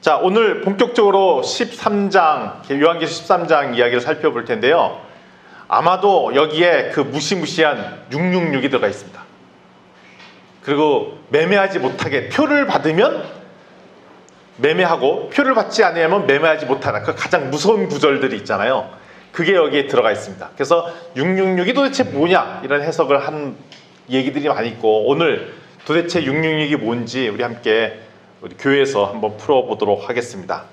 자, 오늘 본격적으로 13장, 요한계시록 13장 이야기를 살펴볼 텐데요. 아마도 여기에 그 무시무시한 666이 들어가 있습니다. 그리고 매매하지 못하게 표를 받으면 매매하고 표를 받지 않으면 매매하지 못하는 그 가장 무서운 구절들이 있잖아요. 그게 여기에 들어가 있습니다. 그래서 666이 도대체 뭐냐 이런 해석을 한 얘기들이 많이 있고, 오늘 도대체 666이 뭔지 우리 함께 우리 교회에서 한번 풀어보도록 하겠습니다.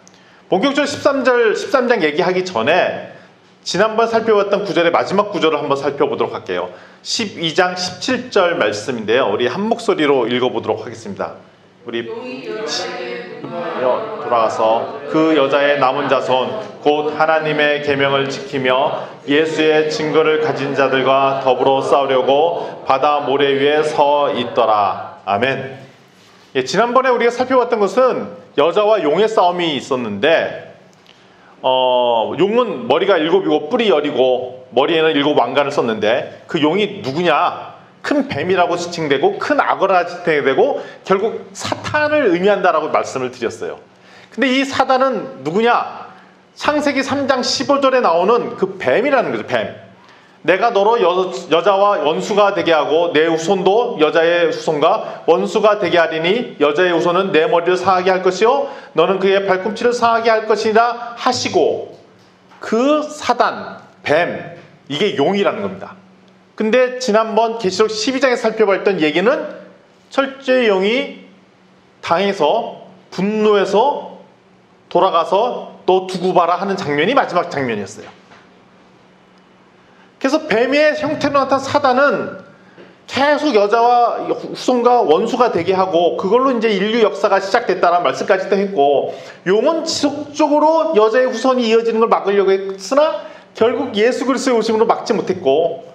본격적으로 13장 얘기하기 전에 지난번 살펴봤던 구절의 마지막 구절을 한번 살펴보도록 할게요. 12장 17절 말씀인데요. 우리 한 목소리로 읽어보도록 하겠습니다. 우리 돌아가서 그 여자의 남은 자손 곧 하나님의 계명을 지키며 예수의 증거를 가진 자들과 더불어 싸우려고 바다 모래 위에 서 있더라. 아멘. 지난번에 우리가 살펴봤던 것은 여자와 용의 싸움이 있었는데, 용은 머리가 7이고 뿔이 10이고 머리에는 7 왕관을 썼는데, 그 용이 누구냐? 큰 뱀이라고 지칭되고 큰 악어라 지칭되고 결국 사탄을 의미한다라고 말씀을 드렸어요. 근데 이 사단은 누구냐? 창세기 3장 15절에 나오는 그 뱀이라는 거죠. 뱀. 내가 너로 여자와 원수가 되게 하고 내 후손도 여자의 후손과 원수가 되게 하리니 여자의 후손은 내 머리를 상하게 할 것이요 너는 그의 발꿈치를 상하게 할 것이라 하시고, 그 사단, 뱀, 이게 용이라는 겁니다. 근데 지난번 계시록 12장에 살펴봤던 얘기는 철저히 용이 당해서 분노해서 돌아가서 너 두고 봐라 하는 장면이 마지막 장면이었어요. 그래서 뱀의 형태로 나타난 사단은 계속 여자와 후손과 원수가 되게 하고 그걸로 이제 인류 역사가 시작됐다는 말씀까지도 했고, 용은 지속적으로 여자의 후손이 이어지는 걸 막으려고 했으나 결국 예수 그리스도의 오심으로 막지 못했고,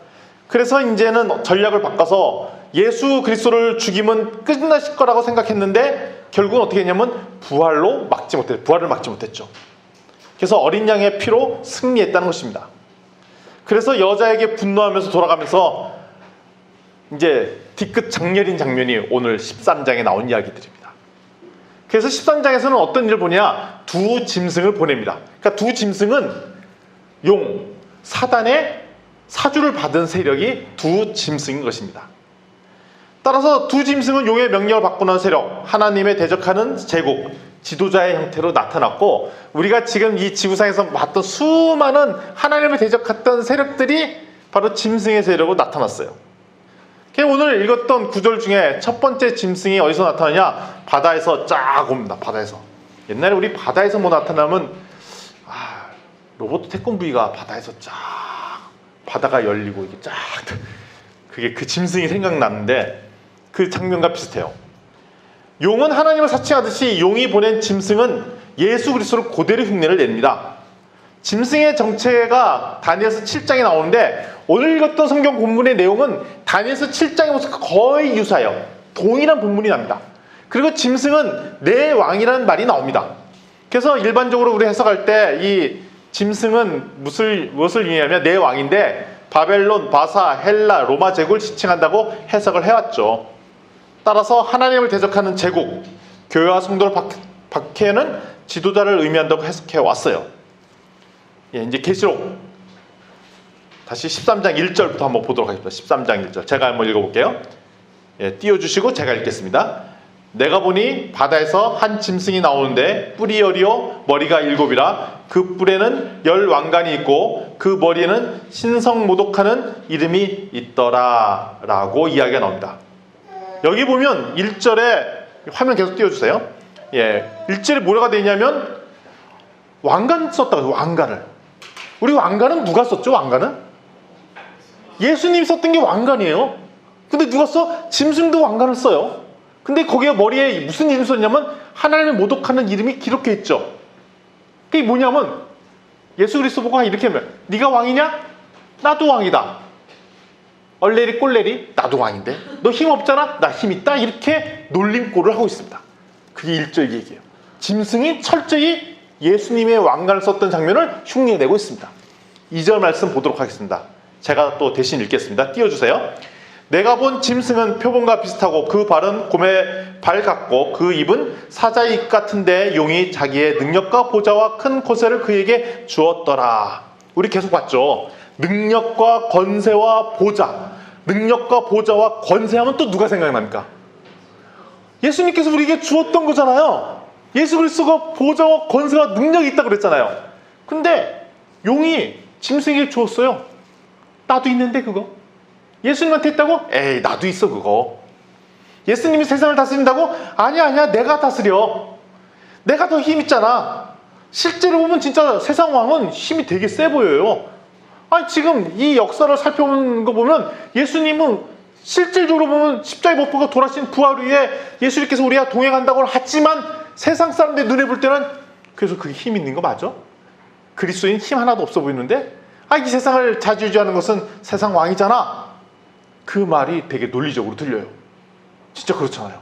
그래서 이제는 전략을 바꿔서 예수 그리스도를 죽이면 끝나실 거라고 생각했는데 결국은 어떻게 했냐면 부활을 막지 못했죠. 그래서 어린 양의 피로 승리했다는 것입니다. 그래서 여자에게 분노하면서 돌아가면서 이제 뒤끝 장렬인 장면이 오늘 13장에 나온 이야기들입니다. 그래서 13장에서는 어떤 일을 보냐? 두 짐승을 보냅니다. 그러니까 두 짐승은 용, 사단의 사주를 받은 세력이 두 짐승인 것입니다. 따라서 두 짐승은 용의 명령을 받고 난 세력, 하나님에 대적하는 제국, 지도자의 형태로 나타났고, 우리가 지금 이 지구상에서 봤던 수많은 하나님을 대적했던 세력들이 바로 짐승의 세력으로 나타났어요. 오늘 읽었던 구절 중에 첫 번째 짐승이 어디서 나타나냐? 바다에서 쫙 옵니다. 바다에서. 옛날에 우리 바다에서 뭐 나타나면 로봇 태권브이가 바다에서 쫙 바다가 열리고 이게 쫙, 그게 그 짐승이 생각나는데 그 장면과 비슷해요. 용은 하나님을 사칭하듯이 용이 보낸 짐승은 예수 그리스도를 그대로 흉내를 냅니다. 짐승의 정체가 다니엘서 7장에 나오는데, 오늘 읽었던 성경 본문의 내용은 다니엘서 7장의 모습과 거의 유사해요. 동일한 본문이 납니다. 그리고 짐승은 내 왕이라는 말이 나옵니다. 그래서 일반적으로 우리 해석할 때 이 짐승은 무엇을 의미하냐면 내 왕인데, 바벨론, 바사, 헬라, 로마 제국을 지칭한다고 해석을 해왔죠. 따라서 하나님을 대적하는 제국, 교회와 성도를 박해하는 지도자를 의미한다고 해석해 왔어요. 이제 계시록 다시 13장 1절부터 한번 보도록 하겠습니다. 13장 1절 제가 한번 읽어볼게요. 띄워주시고 제가 읽겠습니다. 내가 보니 바다에서 한 짐승이 나오는데 뿔이 10이요 머리가 7이라 그 뿔에는 10 왕관이 있고 그 머리에는 신성모독하는 이름이 있더라 라고 이야기가 나옵니다. 여기 보면 1절에 화면 계속 띄워주세요. 1절에 뭐가 되어 있냐면 왕관 썼다고. 왕관을. 우리 왕관은 누가 썼죠? 왕관은? 예수님이 썼던 게 왕관이에요. 근데 누가 써? 짐승도 왕관을 써요. 근데 거기에 머리에 무슨 이름이 썼냐면 하나님을 모독하는 이름이 기록해 있죠. 그게 뭐냐면 예수 그리스도 보고 이렇게 하면 네가 왕이냐? 나도 왕이다. 얼레리 꼴레리 나도 왕인데 너 힘 없잖아? 나 힘 있다. 이렇게 놀림꼴을 하고 있습니다. 그게 1절 얘기예요. 짐승이 철저히 예수님의 왕관을 썼던 장면을 흉내내고 있습니다. 2절 말씀 보도록 하겠습니다. 제가 또 대신 읽겠습니다. 띄워주세요. 내가 본 짐승은 표범과 비슷하고 그 발은 곰의 발 같고 그 입은 사자의 입 같은데 용이 자기의 능력과 보좌와 큰 권세를 그에게 주었더라. 우리 계속 봤죠. 능력과 권세와 보좌. 능력과 보좌와 권세하면 또 누가 생각납니까? 예수님께서 우리에게 주었던 거잖아요. 예수 그리스도가 보좌와 권세와 능력이 있다고 그랬잖아요. 근데 용이 짐승에게 주었어요. 나도 있는데 그거? 예수님한테 있다고? 에이, 나도 있어 그거. 예수님이 세상을 다스린다고? 아니야 내가 다스려. 내가 더 힘 있잖아. 실제로 보면 진짜 세상 왕은 힘이 되게 세 보여요. 아니 지금 이 역사를 살펴보는 거 보면 예수님은 실질적으로 보면 십자가에 못 박혀 돌아가신 부활 후에 예수님께서 우리와 동행한다고 하지만 세상 사람들 눈에 볼 때는 그래서 그게 힘 있는 거 맞아? 그리스도인 힘 하나도 없어 보이는데 이 세상을 자주유지하는 것은 세상 왕이잖아. 그 말이 되게 논리적으로 들려요. 진짜 그렇잖아요.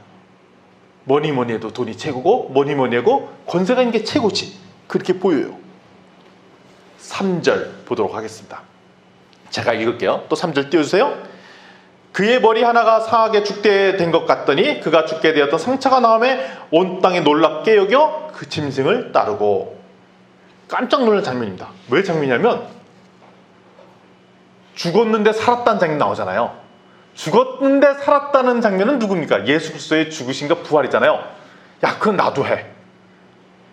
뭐니 해도 돈이 최고고 뭐니 해도 권세가 있는 게 최고지. 그렇게 보여요. 3절 보도록 하겠습니다. 제가 읽을게요. 또 3절 띄워주세요. 그의 머리 하나가 상하게 죽게 된 것 같더니 그가 죽게 되었던 상처가 나음에 온 땅에 놀랍게 여겨 그 짐승을 따르고. 깜짝 놀란 장면입니다. 왜 장면이냐면 죽었는데 살았다는 장면이 나오잖아요. 죽었는데 살았다는 장면은 누굽니까? 예수 그리스도의 죽으심과 부활이잖아요. 야, 그건 나도 해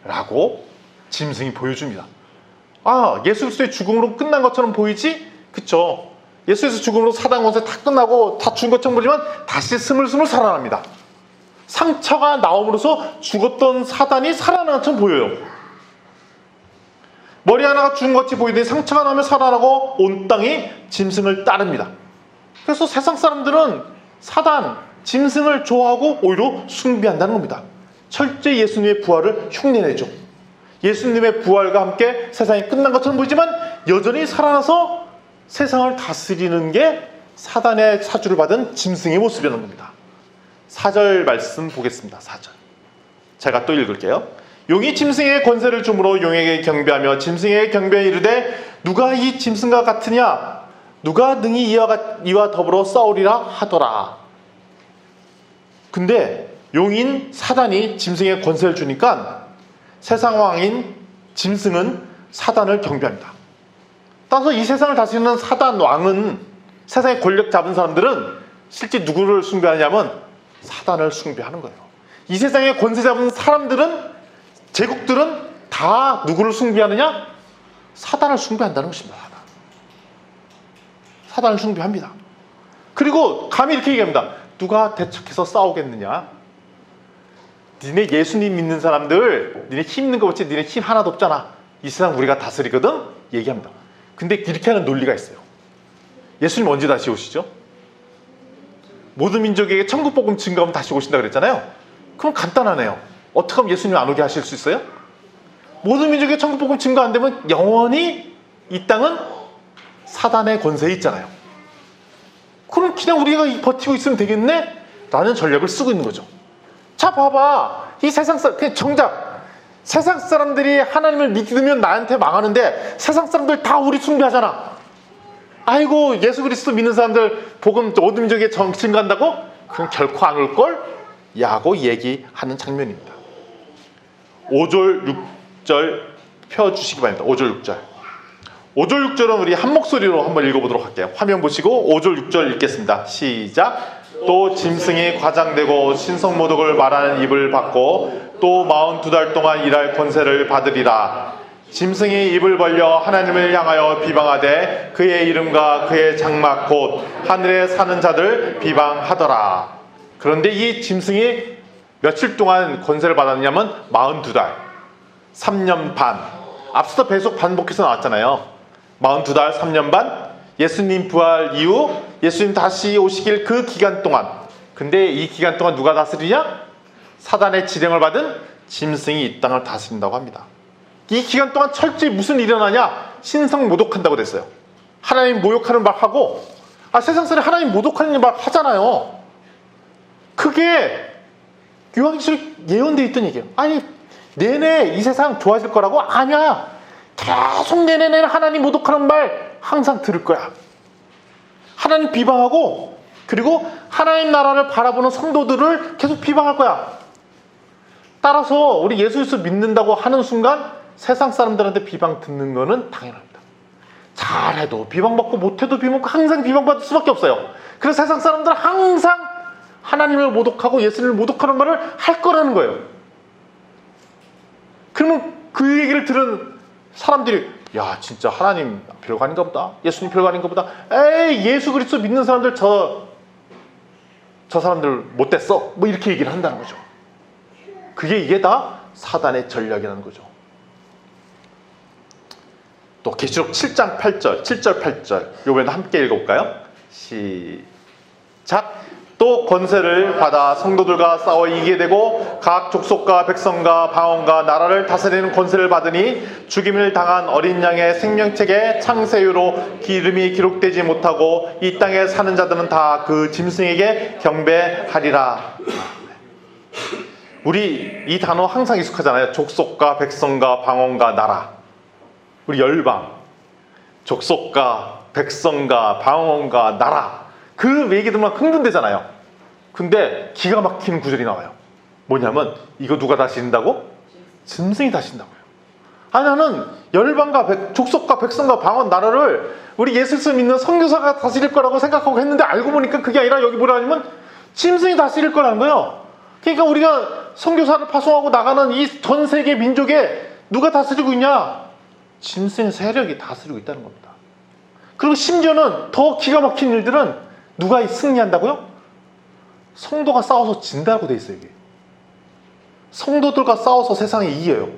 라고 짐승이 보여줍니다. 예수 그리스도의 죽음으로 끝난 것처럼 보이지? 그쵸? 예수에서 죽음으로 사단 권세 다 끝나고 다 죽은 것처럼 보지만 다시 스물스물 살아납니다. 상처가 나옴으로써 죽었던 사단이 살아나는 것처럼 보여요. 머리 하나가 죽은 것이 보이더니 상처가 나면 살아나고 온 땅이 짐승을 따릅니다. 그래서 세상 사람들은 사단, 짐승을 좋아하고 오히려 숭배한다는 겁니다. 철저히 예수님의 부활을 흉내내죠. 예수님의 부활과 함께 세상이 끝난 것처럼 보이지만 여전히 살아나서 세상을 다스리는 게 사단의 사주를 받은 짐승의 모습이라는 겁니다. 4절 말씀 보겠습니다. 4절. 제가 또 읽을게요. 용이 짐승에게 권세를 주므로 용에게 경배하며 짐승에게 경배하여 이르되 누가 이 짐승과 같으냐? 누가 능히 이와 더불어 싸우리라 하더라. 근데 용인 사단이 짐승에게 권세를 주니까 세상 왕인 짐승은 사단을 경배합니다. 따라서 이 세상을 다스리는 사단 왕은 세상의 권력 잡은 사람들은 실제 누구를 숭배하냐면 사단을 숭배하는 거예요. 이 세상에 권세 잡은 사람들은 제국들은 다 누구를 숭배하느냐? 사단을 숭배한다는 것입니다. 사단을 숭배합니다. 그리고 감히 이렇게 얘기합니다. 누가 대척해서 싸우겠느냐? 니네 예수님 믿는 사람들 니네 힘 있는 거 없지? 니네 힘 하나도 없잖아. 이 세상 우리가 다스리거든? 얘기합니다. 근데 이렇게 하는 논리가 있어요. 예수님 언제 다시 오시죠? 모든 민족에게 천국복음 증거하면 다시 오신다 그랬잖아요. 그럼 간단하네요. 어떻게 하면 예수님 안 오게 하실 수 있어요? 모든 민족에게 천국복음 증거 안 되면 영원히 이 땅은 사단의 권세에 있잖아요. 그럼 그냥 우리가 버티고 있으면 되겠네? 라는 전략을 쓰고 있는 거죠. 자, 봐봐. 이 세상 사람, 그냥 정작 세상 사람들이 하나님을 믿으면 나한테 망하는데 세상 사람들 다 우리 숭배하잖아. 아이고, 예수 그리스도 믿는 사람들 복음 모든 민족에 증거한다고? 그럼 결코 안 올걸? 야고 얘기하는 장면입니다. 5절 6절 펴주시기 바랍니다. 5절 6절. 5절 6절은 우리 한 목소리로 한번 읽어보도록 할게요. 화면 보시고 5절 6절 읽겠습니다. 시작. 또 짐승이 과장되고 신성모독을 말하는 입을 받고 또 42달 동안 일할 권세를 받으리라. 짐승이 입을 벌려 하나님을 향하여 비방하되 그의 이름과 그의 장막 곧 하늘에 사는 자들 비방하더라. 그런데 이 짐승이 며칠 동안 권세를 받았냐면 42달 3년 반. 앞서 계속 반복해서 나왔잖아요. 42달 3년 반. 예수님 부활 이후 예수님 다시 오시길 그 기간 동안. 근데 이 기간 동안 누가 다스리냐? 사단의 지령을 받은 짐승이 이 땅을 다스린다고 합니다. 이 기간 동안 철저히 무슨 일이 일어나냐? 신성 모독한다고 됐어요. 하나님 모욕하는 말 하고, 세상 사람이 하나님 모독하는 말 하잖아요. 그게 요한계시록 예언되어 있던 얘기예요. 아니, 내내 이 세상 좋아질 거라고? 아니야. 계속 내내 하나님 모독하는 말 항상 들을 거야. 하나님 비방하고 그리고 하나님 나라를 바라보는 성도들을 계속 비방할 거야. 따라서 우리 예수 그리스도 믿는다고 하는 순간 세상 사람들한테 비방 듣는 거는 당연합니다. 잘해도 비방받고 못해도 비방받고 항상 비방받을 수밖에 없어요. 그래서 세상 사람들은 항상 하나님을 모독하고 예수님을 모독하는 말을 할 거라는 거예요. 그러면 그 얘기를 들은 사람들이 야 진짜 하나님 별거 아닌가 보다, 예수님 별거 아닌가 보다, 에이 예수 그리스도 믿는 사람들 저 사람들 못됐어, 뭐 이렇게 얘기를 한다는 거죠. 이게 다 사단의 전략이라는 거죠. 또 계시록 7장 8절 7절 8절 요번에도 함께 읽어볼까요? 시작. 또 권세를 받아 성도들과 싸워 이기게 되고 각 족속과 백성과 방언과 나라를 다스리는 권세를 받으니 죽임을 당한 어린 양의 생명책에 창세유로 이름이 기록되지 못하고 이 땅에 사는 자들은 다 그 짐승에게 경배하리라. 우리 이 단어 항상 익숙하잖아요. 족속과 백성과 방언과 나라. 우리 열방, 족속과 백성과 방언과 나라, 그 얘기들만 흥분되잖아요. 근데 기가 막히는 구절이 나와요. 뭐냐면 이거 누가 다스린다고? 짐승이 다스린다고요. 아니 나는 열방과 족속과 백성과 방언 나라를 우리 예수 믿는 선교사가 다스릴 거라고 생각하고 했는데 알고 보니까 그게 아니라 여기 뭐라 하냐면 짐승이 다스릴 거라는 거예요. 그러니까 우리가 선교사를 파송하고 나가는 이 전 세계 민족에 누가 다스리고 있냐? 짐승의 세력이 다스리고 있다는 겁니다. 그리고 심지어는 더 기가 막힌 일들은 누가 승리한다고요? 성도가 싸워서 진다고 돼 있어요. 이게 성도들과 싸워서 세상에 이겨요.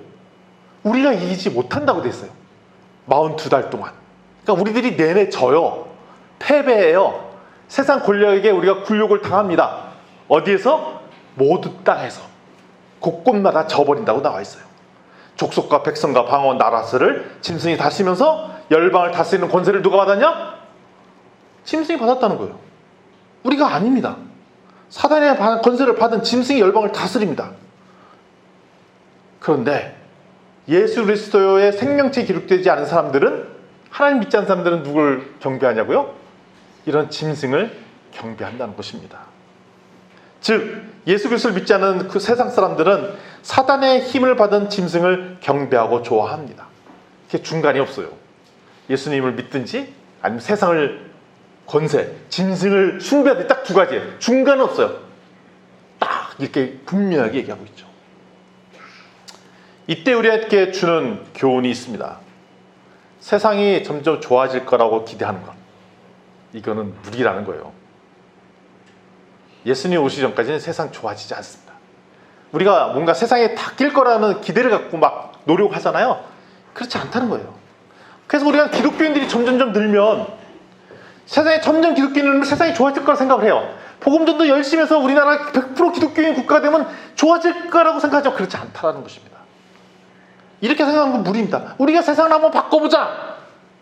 우리가 이기지 못한다고 돼 있어요. 42달 동안. 그러니까 우리들이 내내 져요. 패배해요. 세상 권력에게 우리가 굴욕을 당합니다. 어디에서? 모두 땅에서 곳곳마다 져버린다고 나와 있어요. 족속과 백성과 방언 나라스를 짐승이 다스리면서 열방을 다스리는 권세를 누가 받았냐? 짐승이 받았다는 거예요. 우리가 아닙니다. 사단의 권세를 받은 짐승이 열방을 다스립니다. 그런데 예수 그리스도의 생명체에 기록되지 않은 사람들은, 하나님 믿지 않는 사람들은 누굴 경배하냐고요? 이런 짐승을 경배한다는 것입니다. 즉 예수 그리스도를 믿지 않는 그 세상 사람들은 사단의 힘을 받은 짐승을 경배하고 좋아합니다. 그게 중간이 없어요. 예수님을 믿든지 아니면 세상을 권세, 짐승을 숭배하든지 딱 두 가지예요. 중간은 없어요. 딱 이렇게 분명하게 얘기하고 있죠. 이때 우리에게 주는 교훈이 있습니다. 세상이 점점 좋아질 거라고 기대하는 것, 이거는 무리라는 거예요. 예수님 오시기 전까지는 세상 좋아지지 않습니다. 우리가 뭔가 세상에 바뀔 거라는 기대를 갖고 막 노력하잖아요. 그렇지 않다는 거예요. 그래서 우리가 기독교인들이 점점 늘면, 세상에 점점 기독교인이 늘면 세상이 좋아질 거라 생각을 해요. 복음전도 열심히 해서 우리나라 100% 기독교인 국가가 되면 좋아질 거라고 생각하죠. 그렇지 않다는 것입니다. 이렇게 생각하는 건 무리입니다. 우리가 세상을 한번 바꿔보자,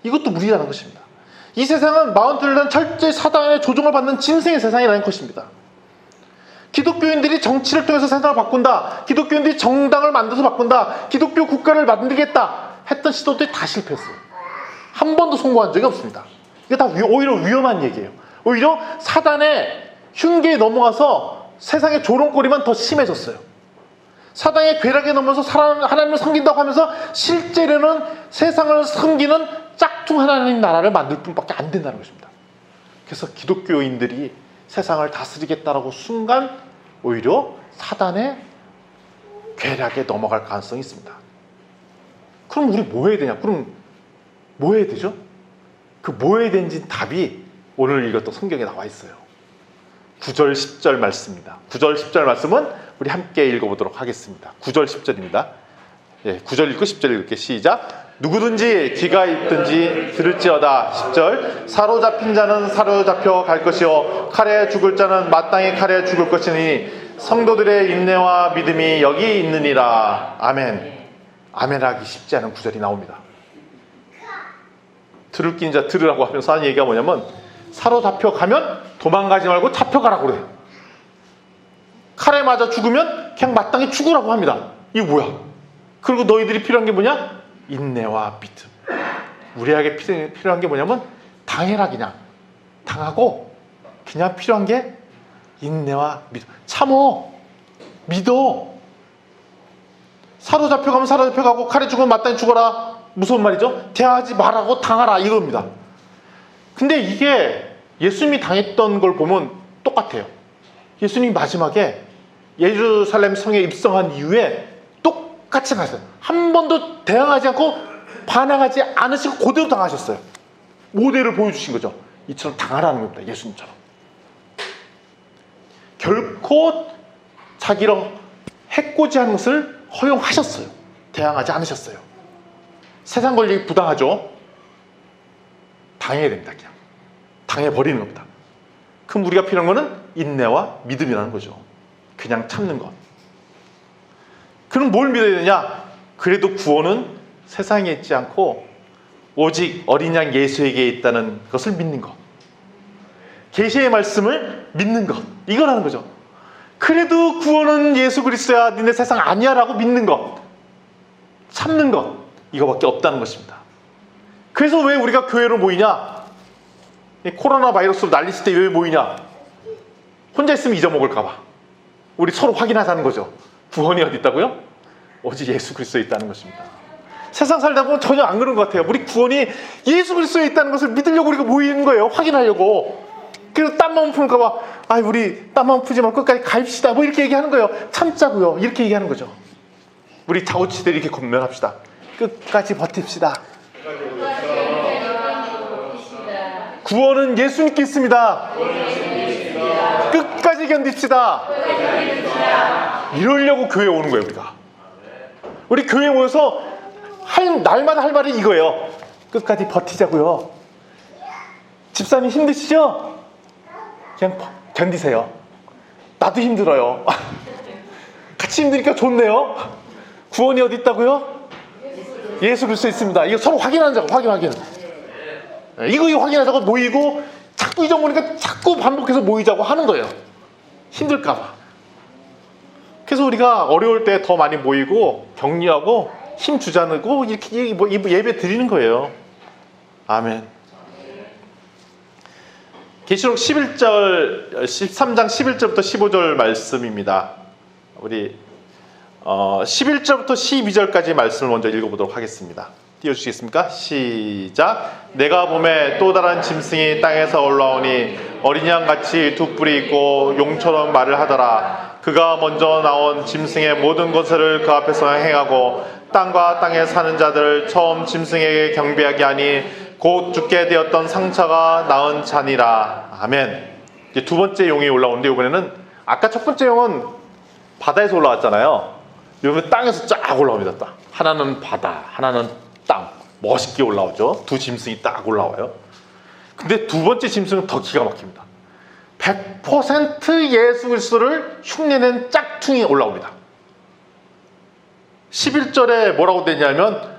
이것도 무리라는 것입니다. 이 세상은 42년 철저히 사단의 조종을 받는 짐승의 세상이라는 것입니다. 기독교인들이 정치를 통해서 세상을 바꾼다, 기독교인들이 정당을 만들어서 바꾼다, 기독교 국가를 만들겠다 했던 시도들이 다 실패했어요. 한 번도 성공한 적이 없습니다. 이게 다 오히려 위험한 얘기예요. 오히려 사단의 흉계에 넘어가서 세상의 조롱거리만 더 심해졌어요. 사단의 괴락에 넘어서 하나님을 섬긴다고 하면서 실제로는 세상을 섬기는 짝퉁 하나님 나라를 만들 뿐밖에 안 된다는 것입니다. 그래서 기독교인들이 세상을 다스리겠다라고 순간 오히려 사단의 괴락에 넘어갈 가능성이 있습니다. 그럼 우리 뭐 해야 되냐? 그럼 뭐 해야 되죠? 그 뭐 해야 되는지 답이 오늘 읽었던 성경에 나와 있어요. 9절 10절 말씀입니다. 9절 10절 말씀은 우리 함께 읽어보도록 하겠습니다. 9절 10절입니다. 9절 읽고 10절 읽을게. 시작. 누구든지 귀가 있든지 들을지어다. 10절. 사로잡힌 자는 사로잡혀 갈 것이요 칼에 죽을 자는 마땅히 칼에 죽을 것이니 성도들의 인내와 믿음이 여기 있느니라. 아멘. 아멘하기 쉽지 않은 구절이 나옵니다. 들을 끼는 자 들으라고 하면서 하는 얘기가 뭐냐면, 사로잡혀 가면 도망가지 말고 잡혀가라고 그래요. 칼에 맞아 죽으면 그냥 마땅히 죽으라고 합니다. 이게 뭐야? 그리고 너희들이 필요한 게 뭐냐? 인내와 믿음. 우리에게 필요한 게 뭐냐면 당해라. 그냥 당하고 그냥 필요한 게 인내와 믿음. 참어. 믿어. 사로잡혀가면 사로잡혀가고 칼에 죽으면 마땅히 죽어라. 무서운 말이죠. 대하지 말라고 당하라 이겁니다. 근데 이게 예수님이 당했던 걸 보면 똑같아요. 예수님이 마지막에 예루살렘 성에 입성한 이후에 똑같이 가셨어요. 한 번도 대항하지 않고 반항하지 않으시고 그대로 당하셨어요. 모델을 보여주신 거죠. 이처럼 당하라는 겁니다. 예수님처럼. 결코 자기로 해코지하는 것을 허용하셨어요. 대항하지 않으셨어요. 세상 권력이 부당하죠. 당해야 됩니다. 그냥 당해버리는 겁니다. 그럼 우리가 필요한 거는 인내와 믿음이라는 거죠. 그냥 참는 것. 그럼 뭘 믿어야 되냐? 그래도 구원은 세상에 있지 않고 오직 어린 양 예수에게 있다는 것을 믿는 것. 계시의 말씀을 믿는 것. 이거라는 거죠. 그래도 구원은 예수 그리스도야, 니네 세상 아니야 라고 믿는 것. 참는 것. 이거밖에 없다는 것입니다. 그래서 왜 우리가 교회로 모이냐? 코로나 바이러스로 난리칠 때 왜 모이냐? 혼자 있으면 잊어먹을까 봐. 우리 서로 확인하자는 거죠. 구원이 어디 있다고요? 오직 예수 그리스도에 있다는 것입니다. 세상 살다 보면 전혀 안 그런 것 같아요. 우리 구원이 예수 그리스도에 있다는 것을 믿으려고 우리가 모이는 거예요. 확인하려고. 그래서 땀만 풀까 봐. 아, 우리 땀만 푸지 말고 끝까지 가입시다. 뭐 이렇게 얘기하는 거예요. 참자고요. 이렇게 얘기하는 거죠. 우리 자우치들 이렇게 권면합시다. 끝까지 버팁시다. 구원은 예수님께 있습니다. 끝까지 견딥시다. 이러려고 교회에 오는 거예요. 우리 교회에 모여서 날마다 할 말이 이거예요. 끝까지 버티자고요. 집사님 힘드시죠? 그냥 견디세요. 나도 힘들어요. 같이 힘드니까 좋네요. 구원이 어디 있다고요? 예수 그리스도에 있습니다. 이거 서로 확인하자고. 확인. 이거 확인하자고 모이고 자꾸 잊어버리니까 자꾸 반복해서 모이자고 하는 거예요. 힘들까 봐. 그래서 우리가 어려울 때 더 많이 모이고 격려하고 힘 주자고 이렇게 예배 드리는 거예요. 아멘. 계시록 13장 11절부터 15절 말씀입니다. 우리 11절부터 12절까지 말씀을 먼저 읽어보도록 하겠습니다. 띄워주시겠습니까? 시작. 내가 보매 또 다른 짐승이 땅에서 올라오니 어린 양같이 두 뿔이 있고 용처럼 말을 하더라. 그가 먼저 나온 짐승의 모든 것을 그 앞에서 행하고 땅과 땅에 사는 자들을 처음 짐승에게 경배하게 하니 곧 죽게 되었던 상처가 나은 자니라. 아멘. 이제 두 번째 용이 올라오는데 이번에는 아까 첫 번째 용은 바다에서 올라왔잖아요. 이번에 땅에서 쫙 올라옵니다. 딱. 하나는 바다, 하나는 땅. 멋있게 올라오죠. 두 짐승이 딱 올라와요. 근데 두 번째 짐승은 더 기가 막힙니다. 100% 예수 그리스도를 흉내낸 짝퉁이 올라옵니다. 11절에 뭐라고 되냐면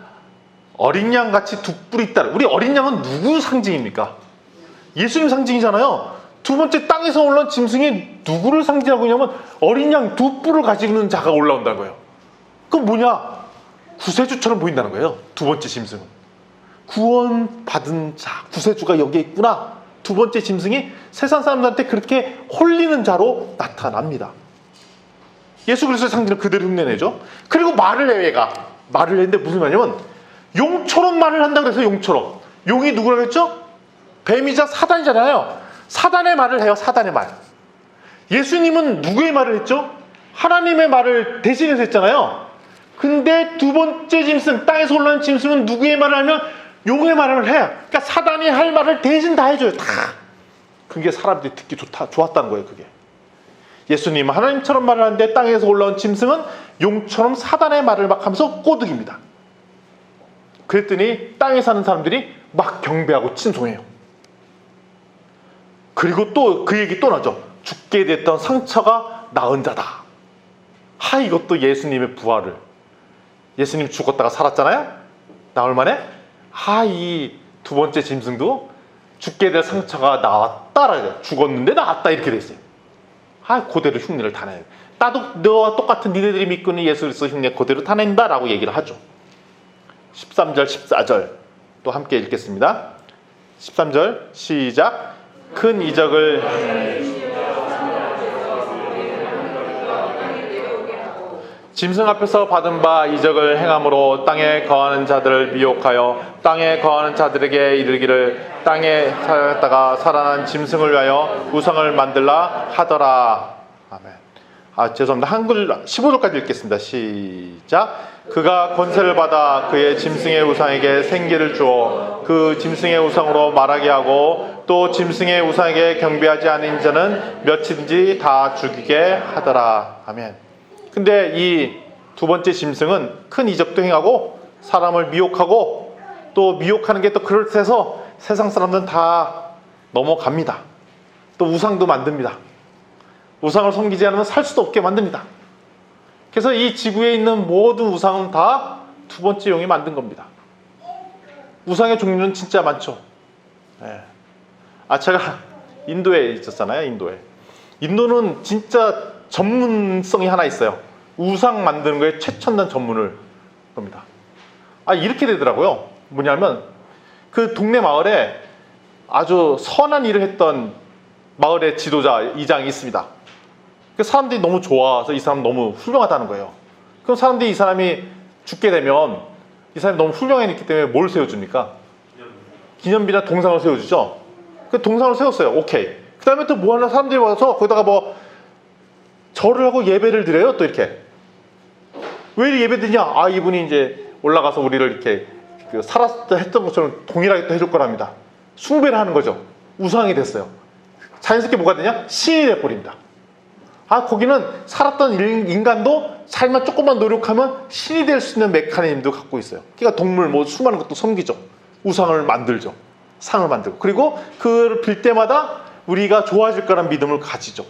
어린 양같이 두 뿔이 있다. 우리 어린 양은 누구 상징입니까? 예수님 상징이잖아요. 두 번째 땅에서 올라온 짐승이 누구를 상징하고 있냐면 어린 양 두 뿔을 가지고 있는 자가 올라온다는 거예요. 그건 뭐냐? 구세주처럼 보인다는 거예요. 두 번째 짐승은. 구원받은 자, 구세주가 여기에 있구나. 두 번째 짐승이 세상 사람들한테 그렇게 홀리는 자로 나타납니다. 예수 그리스도의 상징을 그대로 흉내내죠. 그리고 말을 해. 얘가 말을 했는데 무슨 말이냐면 용처럼 말을 한다고 해서 용처럼. 용이 누구라고 했죠? 뱀이자 사단이잖아요. 사단의 말을 해요. 사단의 말. 예수님은 누구의 말을 했죠? 하나님의 말을 대신해서 했잖아요. 근데 두 번째 짐승, 땅에서 올라온 짐승은 누구의 말을 하면 용의 말을 해. 그러니까 사단이 할 말을 대신 다 해줘요. 다. 그게 사람들이 듣기 좋았다는 거예요. 그게. 예수님은 하나님처럼 말을 하는데 땅에서 올라온 짐승은 용처럼 사단의 말을 막 하면서 꼬드깁니다. 그랬더니 땅에 사는 사람들이 막 경배하고 칭송해요. 그리고 또 그 얘기 또 나죠. 죽게 됐던 상처가 나은 자다. 이것도 예수님의 부활을. 예수님 죽었다가 살았잖아요. 나흘 만에. 이 두 번째 짐승도 죽게 될 상처가 나왔다. 죽었는데 나왔다. 이렇게 됐어요. 그대로 흉내를 타내요. 나도 너와 똑같은 니네들이 믿고 있는 예수 그리스도 흉내 그대로 타낸다. 라고 얘기를 하죠. 13절, 14절 또 함께 읽겠습니다. 13절 시작. 큰 이적을 짐승 앞에서 받은 바 이적을 행함으로 땅에 거하는 자들을 미혹하여 땅에 거하는 자들에게 이르기를 땅에 살다가 살아난 짐승을 위하여 우상을 만들라 하더라. 아멘. 죄송합니다. 한글 15절까지 읽겠습니다. 시작. 그가 권세를 받아 그의 짐승의 우상에게 생기를 주어 그 짐승의 우상으로 말하게 하고 또 짐승의 우상에게 경배하지 않은 자는 몇이든지 다 죽이게 하더라. 아멘. 근데 이 두 번째 짐승은 큰 이적도 행하고 사람을 미혹하고 또 미혹하는 게 또 그럴듯해서 세상 사람들은 다 넘어갑니다. 또 우상도 만듭니다. 우상을 섬기지 않으면 살 수도 없게 만듭니다. 그래서 이 지구에 있는 모든 우상은 다 두 번째 영이 만든 겁니다. 우상의 종류는 진짜 많죠. 제가 인도에 있었잖아요. 인도는 진짜 전문성이 하나 있어요. 우상 만드는 거에 최첨단 전문을 겁니다. 이렇게 되더라고요. 뭐냐면 그 동네 마을에 아주 선한 일을 했던 마을의 지도자 이장이 있습니다. 사람들이 너무 좋아서 이 사람 너무 훌륭하다는 거예요. 그럼 사람들이 이 사람이 죽게 되면 이 사람이 너무 훌륭했기 때문에 뭘 세워줍니까? 기념비나 동상을 세워주죠. 그 동상을 세웠어요. 오케이. 그 다음에 또 뭐 하나 사람들이 와서 거기다가 뭐 절을 하고 예배를 드려요. 또 이렇게. 왜 이렇게 예배 드냐? 이분이 이제 올라가서 우리를 이렇게 살았을 했던 것처럼 동일하게 또 해줄 거랍니다. 숭배를 하는 거죠. 우상이 됐어요. 자연스럽게 뭐가 되냐? 신이 돼버립니다. 거기는 살았던 인간도 자기만 조금만 노력하면 신이 될 수 있는 메커니즘도 갖고 있어요. 그러니까 동물 뭐 수많은 것도 섬기죠. 우상을 만들죠. 상을 만들고. 그리고 그걸 빌 때마다 우리가 좋아질 거란 믿음을 가지죠.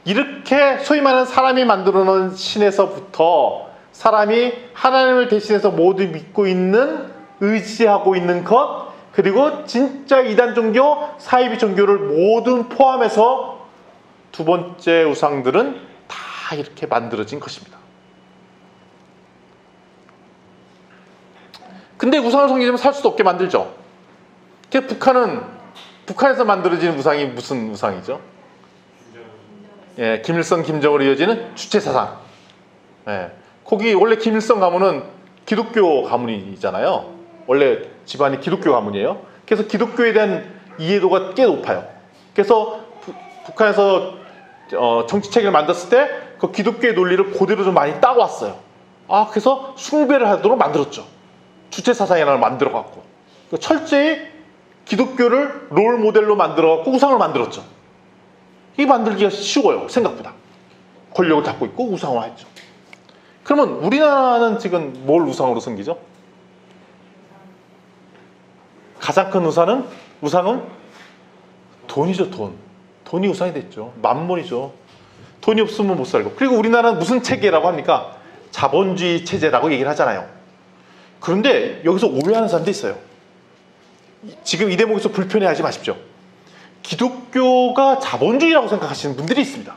이렇게 소위 말하는 사람이 만들어 놓은 신에서부터 사람이 하나님을 대신해서 모두 믿고 있는, 의지하고 있는 것, 그리고 진짜 이단 종교, 사이비 종교를 모두 포함해서 두 번째 우상들은 다 이렇게 만들어진 것입니다. 근데 우상을 섬기면 살 수도 없게 만들죠. 북한에서 만들어진 우상이 무슨 우상이죠? 김일성, 김정으로 이어지는 주체사상. 거기 원래 김일성 가문은 기독교 가문이잖아요. 원래 집안이 기독교 가문이에요. 그래서 기독교에 대한 이해도가 꽤 높아요. 그래서 북한에서 정치체계를 만들었을 때 그 기독교의 논리를 그대로 좀 많이 따왔어요. 그래서 숭배를 하도록 만들었죠. 주체사상이라는 걸 만들어갖고 철저히 기독교를 롤 모델로 만들어갖고 우상을 만들었죠. 이 만들기가 쉬워요. 생각보다. 권력을 잡고 있고 우상화 했죠. 그러면 우리나라는 지금 뭘 우상으로 섬기죠? 가장 큰 우상은 돈이죠. 돈이 우상이 됐죠. 만몬이죠. 돈이 없으면 못 살고. 그리고 우리나라는 무슨 체계라고 합니까? 자본주의 체제라고 얘기를 하잖아요. 그런데 여기서 오해하는 사람도 있어요. 지금 이 대목에서 불편해하지 마십시오. 기독교가 자본주의라고 생각하시는 분들이 있습니다.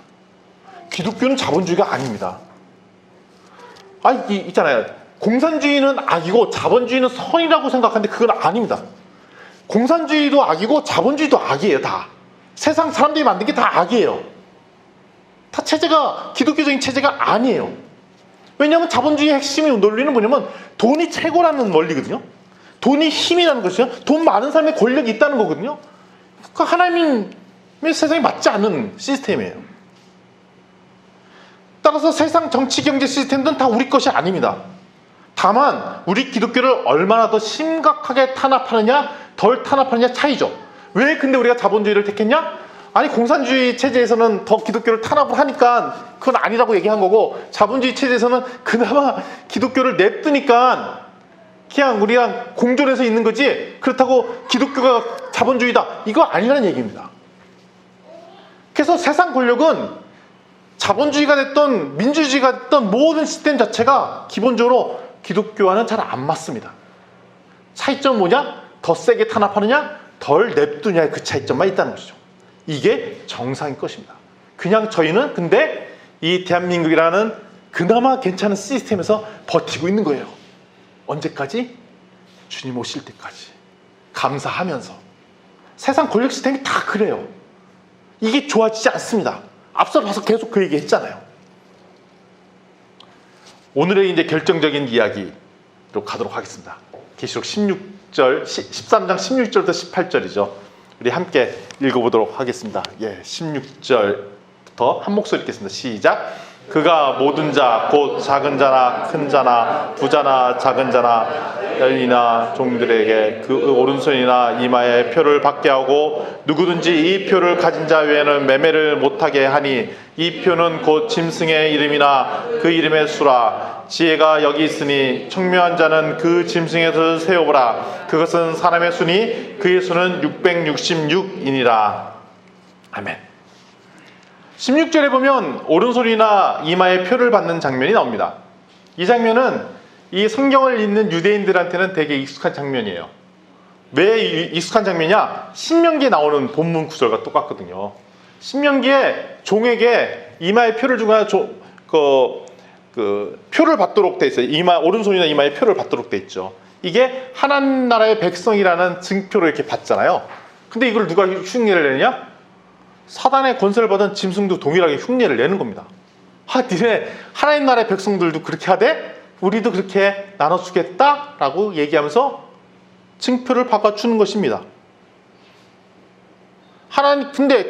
기독교는 자본주의가 아닙니다. 있잖아요. 공산주의는 악이고 자본주의는 선이라고 생각하는데 그건 아닙니다. 공산주의도 악이고 자본주의도 악이에요. 다. 세상 사람들이 만든 게 다 악이에요. 다 체제가 기독교적인 체제가 아니에요. 왜냐하면 자본주의의 핵심의 논리는 뭐냐면 돈이 최고라는 원리거든요. 돈이 힘이라는 것이요. 돈 많은 사람의 권력이 있다는 거거든요. 그 하나님의 세상에 맞지 않는 시스템이에요. 따라서 세상 정치 경제 시스템들은 다 우리 것이 아닙니다. 다만 우리 기독교를 얼마나 더 심각하게 탄압하느냐 덜 탄압하느냐 차이죠. 왜 근데 우리가 자본주의를 택했냐? 공산주의 체제에서는 더 기독교를 탄압을 하니까 그건 아니라고 얘기한 거고, 자본주의 체제에서는 그나마 기독교를 냅두니까 그냥 우리랑 공존해서 있는 거지, 그렇다고 기독교가 자본주의다 이거 아니라는 얘기입니다. 그래서 세상 권력은 자본주의가 됐던 민주주의가 됐던 모든 시스템 자체가 기본적으로 기독교와는 잘 안 맞습니다. 차이점은 뭐냐? 더 세게 탄압하느냐 덜 냅두냐의 그 차이점만 있다는 것이죠. 이게 정상인 것입니다. 그냥 저희는 근데 이 대한민국이라는 그나마 괜찮은 시스템에서 버티고 있는 거예요. 언제까지? 주님 오실 때까지 감사하면서. 세상 권력 시스템이 다 그래요. 이게 좋아지지 않습니다. 앞서 봐서 계속 그 얘기 했잖아요. 오늘의 이제 결정적인 이야기로 가도록 하겠습니다. 계시록 13장 16절부터 18절이죠. 우리 함께 읽어보도록 하겠습니다. 16절부터 한 목소리 읽겠습니다. 시작. 그가 모든 자, 곧 작은 자나 큰 자나 부자나 작은 자나 여인이나 종들에게 그 오른손이나 이마에 표를 받게 하고 누구든지 이 표를 가진 자 외에는 매매를 못하게 하니 이 표는 곧 짐승의 이름이나 그 이름의 수라. 지혜가 여기 있으니 청명한 자는 그 짐승의 수를 세어보라. 그것은 사람의 수니 그의 수는 666이니라. 아멘. 16절에 보면 오른손이나 이마에 표를 받는 장면이 나옵니다. 이 장면은 이 성경을 읽는 유대인들한테는 되게 익숙한 장면이에요. 왜 익숙한 장면이냐? 신명기에 나오는 본문 구절과 똑같거든요. 신명기에 종에게 이마에 표를 주거나 표를 받도록 돼 있어요. 오른손이나 이마에 표를 받도록 돼 있죠. 이게 하나님 나라의 백성이라는 증표를 이렇게 받잖아요. 근데 이걸 누가 흉내를 내느냐? 사단의 권세를 받은 짐승도 동일하게 흉내를 내는 겁니다. 니네 하나님 나라의 백성들도 그렇게 하되 우리도 그렇게 나눠주겠다라고 얘기하면서 증표를 바꿔주는 것입니다. 근데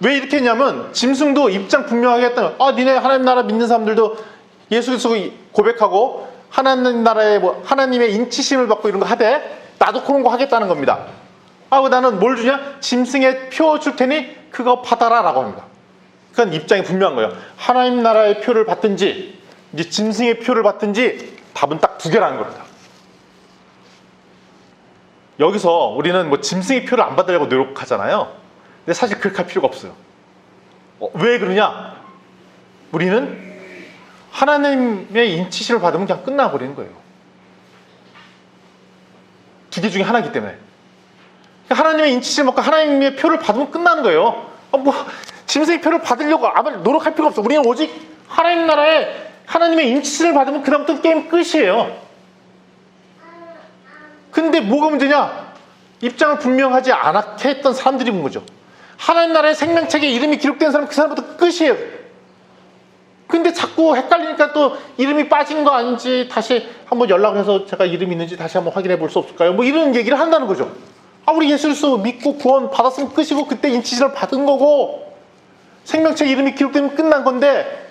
왜 이렇게 했냐면 짐승도 입장 분명하게 했다면 니네 하나님 나라 믿는 사람들도 예수 그리스도 고백하고 하나님 나라의 하나님의 인치심을 받고 이런 거 하되 나도 그런 거 하겠다는 겁니다. 나는 뭘 주냐? 짐승의 표 줄 테니 그거 받아라 라고 합니다. 그건 입장이 분명한 거예요. 하나님 나라의 표를 받든지 이제 짐승의 표를 받든지 답은 딱 두 개라는 겁니다. 여기서 우리는 짐승의 표를 안 받으려고 노력하잖아요. 근데 사실 그렇게 할 필요가 없어요. 왜 그러냐? 우리는 하나님의 인치심을 받으면 그냥 끝나버리는 거예요. 두 개 중에 하나이기 때문에. 하나님의 인치심을 받고 하나님의 표를 받으면 끝나는 거예요. 짐승의 표를 받으려고 아무리 노력할 필요가 없어. 우리는 오직 하나님 나라에 하나님의 인치심을 받으면 그다음부터 게임 끝이에요. 근데 뭐가 문제냐? 입장을 분명하지 않게 했던 사람들이 본 거죠. 하나님 나라의 생명책에 이름이 기록된 사람, 그 사람부터 끝이에요. 근데 자꾸 헷갈리니까 또 이름이 빠진 거 아닌지 다시 한번 연락해서 제가 이름이 있는지 다시 한번 확인해 볼 수 없을까요? 이런 얘기를 한다는 거죠. 우리 예수 그리스도 믿고 구원 받았으면 끝이고 그때 인치심을 받은 거고 생명책 이름이 기록되면 끝난 건데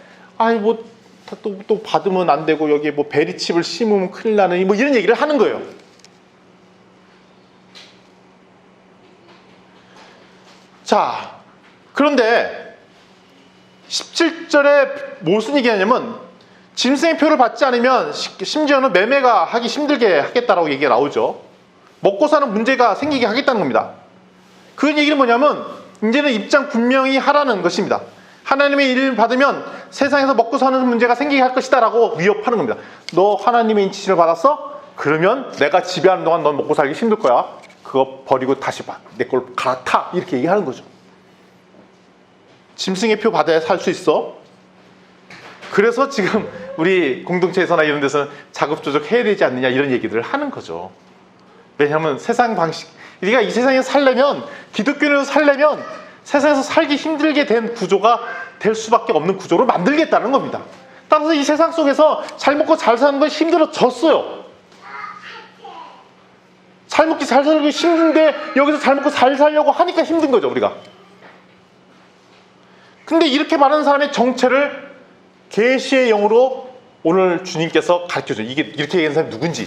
또 받으면 안 되고 여기에 베리칩을 심으면 큰일 나는 이런 얘기를 하는 거예요. 자, 그런데 17절에 무슨 얘기하냐면 짐승의 표를 받지 않으면 심지어는 매매가 하기 힘들게 하겠다라고 얘기가 나오죠. 먹고 사는 문제가 생기게 하겠다는 겁니다. 그 얘기는 뭐냐면 이제는 입장 분명히 하라는 것입니다. 하나님의 일을 받으면 세상에서 먹고 사는 문제가 생기게 할 것이다 라고 위협하는 겁니다. 너 하나님의 인치심을 받았어? 그러면 내가 지배하는 동안 넌 먹고 살기 힘들 거야. 그거 버리고 다시 내 걸 갈아타. 이렇게 얘기하는 거죠. 짐승의 표 받아야 살 수 있어. 그래서 지금 우리 공동체에서나 이런 데서는 자급 조작해야 되지 않느냐 이런 얘기들을 하는 거죠. 왜냐하면 세상 방식, 우리가 이 세상에 살려면, 기독교인으로 살려면 세상에서 살기 힘들게 된 구조가 될 수밖에 없는 구조로 만들겠다는 겁니다. 따라서 이 세상 속에서 잘 먹고 잘 사는 건 힘들어졌어요. 잘 먹기 잘 살기 힘든데 여기서 잘 먹고 잘 살려고 하니까 힘든 거죠, 우리가. 근데 이렇게 말하는 사람의 정체를 계시의 영으로 오늘 주님께서 가르쳐줘요. 이렇게 얘기하는 사람이 누군지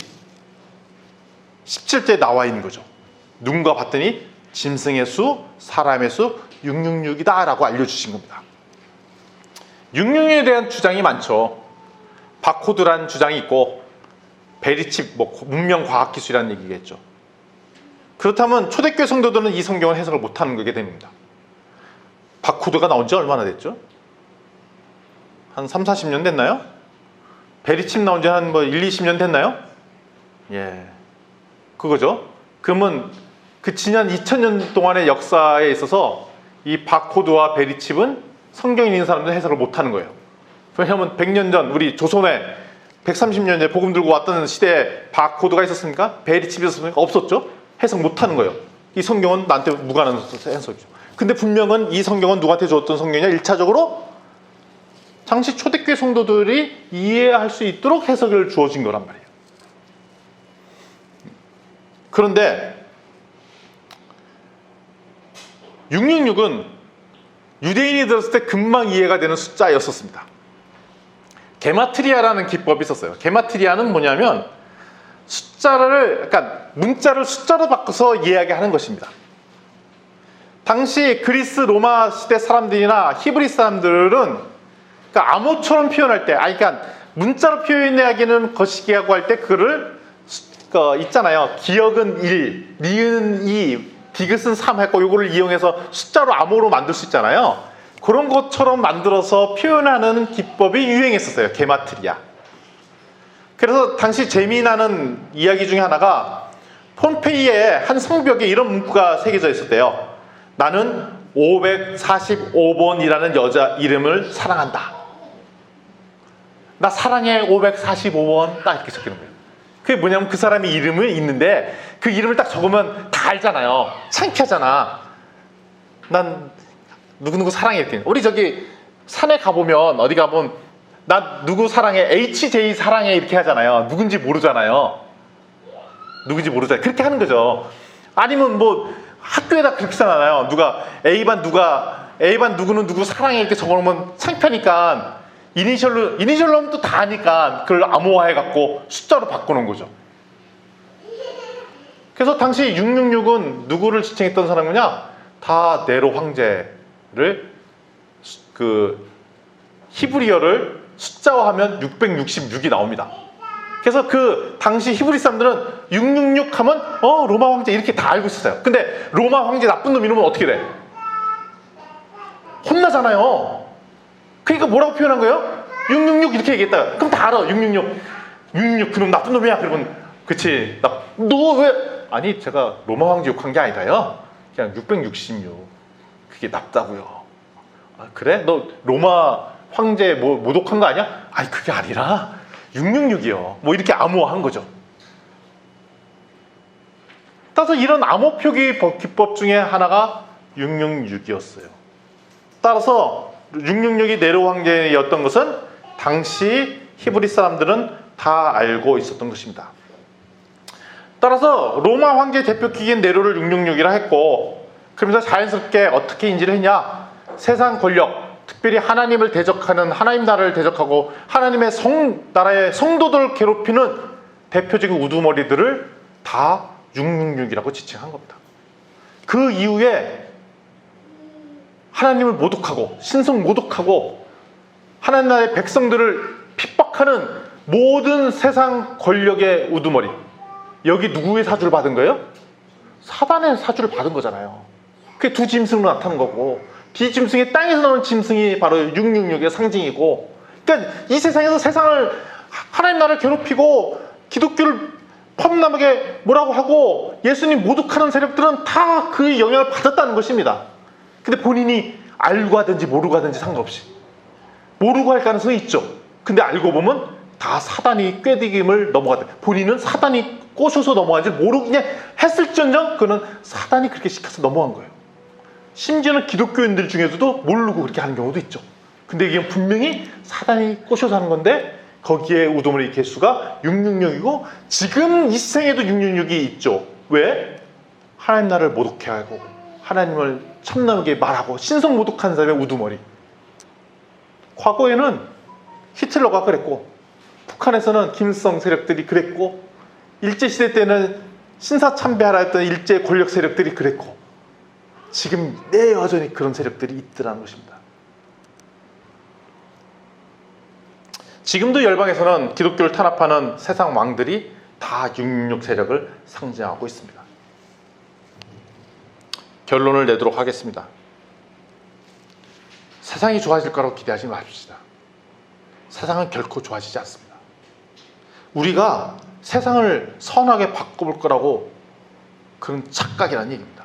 17절에 나와 있는 거죠. 누군가 봤더니 짐승의 수, 사람의 수 666이다 라고 알려주신 겁니다. 666에 대한 주장이 많죠. 바코드라는 주장이 있고 베리칩, 문명과학기술이라는 얘기겠죠. 그렇다면 초대교회 성도들은 이 성경을 해석을 못하는 거게 됩니다. 바코드가 나온 지 얼마나 됐죠? 한 3, 40년 됐나요? 베리칩 나온 지 한 1, 20년 됐나요? 예, 그거죠. 그러면 그 지난 2000년 동안의 역사에 있어서 이 바코드와 베리칩은 성경에 있는 사람들은 해석을 못하는 거예요. 왜냐하면 100년 전 우리 조선에 130년 전에 복음 들고 왔던 시대에 바코드가 있었습니까? 베리칩이 있었습니까? 없었죠. 해석 못하는 거예요. 이 성경은 나한테 무관한 해석이죠. 근데 분명은 이 성경은 누구한테 주었던 성경이냐? 1차적으로 당시 초대교회 성도들이 이해할 수 있도록 해석을 주어진 거란 말이에요. 그런데 666은 유대인이 들었을 때 금방 이해가 되는 숫자였었습니다. 게마트리아라는 기법이 있었어요. 게마트리아는 뭐냐면 숫자를, 그러니까 문자를 숫자로 바꿔서 이야기하는 것입니다. 당시 그리스 로마 시대 사람들이나 히브리 사람들은 그러니까 암호처럼 표현할 때, 그러니까 문자로 표현하기는 거시기하고 할 때 그거를 있잖아요. 기역은 1, 니은 2, 디귿은 3 했고 이거를 이용해서 숫자로 암호로 만들 수 있잖아요. 그런 것처럼 만들어서 표현하는 기법이 유행했었어요. 게마트리아. 그래서 당시 재미나는 이야기 중에 하나가 폼페이의 한 성벽에 이런 문구가 새겨져 있었대요. 나는 545번이라는 여자 이름을 사랑한다. 나 사랑해 545번. 딱 이렇게 적히는 거예요. 그게 뭐냐면 그 사람이 이름이 있는데 그 이름을 딱 적으면 다 알잖아요. 창피하잖아. 난 누구누구 사랑해 이렇게. 우리 저기 산에 가보면 어디 가보면 나 누구 사랑해 HJ 사랑해 이렇게 하잖아요. 누군지 모르잖아요. 누군지 모르잖아요. 그렇게 하는 거죠. 아니면 뭐 학교에다 그렇게 써놔요. 누가 A반 누구는 누구 사랑해 이렇게 적어놓으면 창피하니까 이니셜로 하면 또 다 아니까 그걸 암호화해갖고 숫자로 바꾸는 거죠. 그래서 당시 666은 누구를 지칭했던 사람이냐? 다 네로 황제를 그 히브리어를 숫자화하면 666이 나옵니다. 그래서 그 당시 히브리 사람들은 666 하면 로마 황제 이렇게 다 알고 있었어요. 근데 로마 황제 나쁜 놈 이러면 어떻게 돼? 혼나잖아요. 그러니까 뭐라고 표현한 거예요? 666 이렇게 얘기했다. 그럼 다 알아. 666 그놈 나쁜 놈이야. 그러면 그치. 너 왜? 아니 제가 로마 황제 욕한 게 아니라요. 그냥 666 그게 낫다고요. 아, 그래? 너 로마 황제 뭐 모독한 거 아니야? 아니 그게 아니라 666이요. 뭐 이렇게 암호화한 거죠. 따라서 이런 암호 표기 기법 중에 하나가 666이었어요. 따라서 666이 네로 황제였던 것은 당시 히브리 사람들은 다 알고 있었던 것입니다. 따라서 로마 황제 대표 기기인 네로를 666이라 했고, 그러면서 자연스럽게 어떻게 인지를 했냐? 세상 권력, 특별히 하나님을 대적하는 하나님 나라를 대적하고 하나님의 나라의 성도들을 괴롭히는 대표적인 우두머리들을 다 666이라고 지칭한 겁니다. 그 이후에 하나님을 모독하고 신성 모독하고 하나님 나라의 백성들을 핍박하는 모든 세상 권력의 우두머리, 여기 누구의 사주를 받은 거예요? 사단의 사주를 받은 거잖아요. 그게 두 짐승으로 나타난 거고, 뒤짐승이 땅에서 나오는 짐승이 바로 666의 상징이고, 그러니까 이 세상에서 세상을 하나님 나라를 괴롭히고 기독교를 펌나무게 뭐라고 하고 예수님 모독하는 세력들은 다 그 영향을 받았다는 것입니다. 근데 본인이 알고 하든지 모르고 하든지 상관없이, 모르고 할 가능성이 있죠. 근데 알고 보면 다 사단이 꾀득임을 넘어갔다. 본인은 사단이 꼬셔서 넘어간지 모르고 그냥 했을지언정 그는 사단이 그렇게 시켜서 넘어간 거예요. 심지어는 기독교인들 중에서도 모르고 그렇게 하는 경우도 있죠. 근데 이게 분명히 사단이 꼬셔서 하는 건데 거기에 우두머리 개수가 666이고 지금 이 세상에도 666이 있죠. 왜? 하나님 나라를 모독해 하고 하나님을 참나게 말하고 신성 모독하는 사람의 우두머리. 과거에는 히틀러가 그랬고, 북한에서는 김일성 세력들이 그랬고, 일제시대 때는 신사참배하라 했던 일제 권력 세력들이 그랬고, 지금 여전히 그런 세력들이 있더라는 것입니다. 지금도 열방에서는 기독교를 탄압하는 세상 왕들이 다 666 세력을 상징하고 있습니다. 결론을 내도록 하겠습니다. 세상이 좋아질 거라고 기대하지 마십시다. 세상은 결코 좋아지지 않습니다. 우리가 세상을 선하게 바꿔볼 거라고 그런 착각이라는 얘기입니다.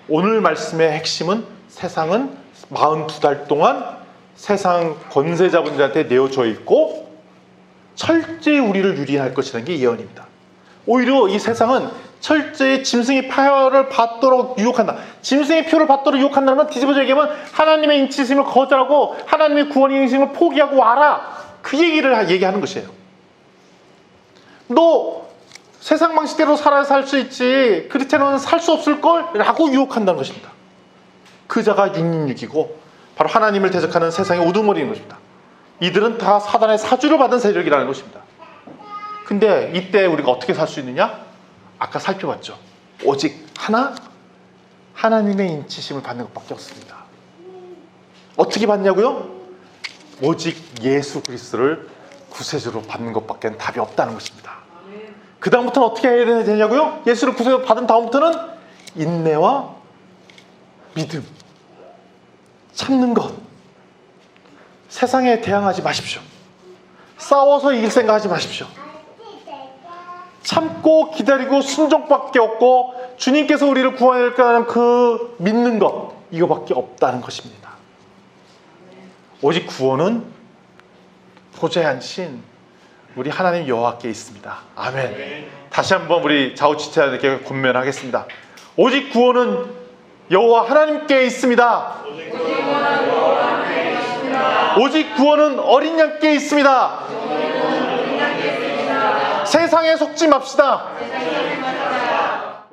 오늘 말씀의 핵심은 세상은 42달 동안 세상 권세자분들한테 내어져 있고 철저히 우리를 유리할 것이라는 게 예언입니다. 오히려 이 세상은 철저히 짐승의 표를 받도록 유혹한다. 짐승의 표를 받도록 유혹한다는 건 뒤집어져 얘기하면 하나님의 인치심을 거절하고 하나님의 구원의 인치심을 포기하고 와라. 그 얘기를 얘기하는 것이에요. 너 세상 방식대로 살아야 살 수 있지 그렇지 않으면 살 수 없을걸? 라고 유혹한다는 것입니다. 그 자가 666이고 바로 하나님을 대적하는 세상의 우두머리인 것입니다. 이들은 다 사단의 사주를 받은 세력이라는 것입니다. 근데 이때 우리가 어떻게 살 수 있느냐? 아까 살펴봤죠. 오직 하나님의 인치심을 받는 것밖에 없습니다. 어떻게 받냐고요? 오직 예수 그리스도를 구세주로 받는 것밖에 답이 없다는 것입니다. 그 다음부터는 어떻게 해야 되냐고요? 예수를 구세주로 받은 다음부터는 인내와 믿음, 참는 것. 세상에 대항하지 마십시오. 싸워서 이길 생각하지 마십시오. 참고 기다리고 순종밖에 없고 주님께서 우리를 구원할까라는 그 믿는 것, 이거밖에 없다는 것입니다. 오직 구원은 보좌에 앉으신 우리 하나님 여호와께 있습니다. 아멘. 다시 한번 우리 좌우지체자에게 권면하겠습니다. 오직 구원은 여호와 하나님께 있습니다. 오직 구원은 어린 양께 있습니다. 세상에 속지 맙시다.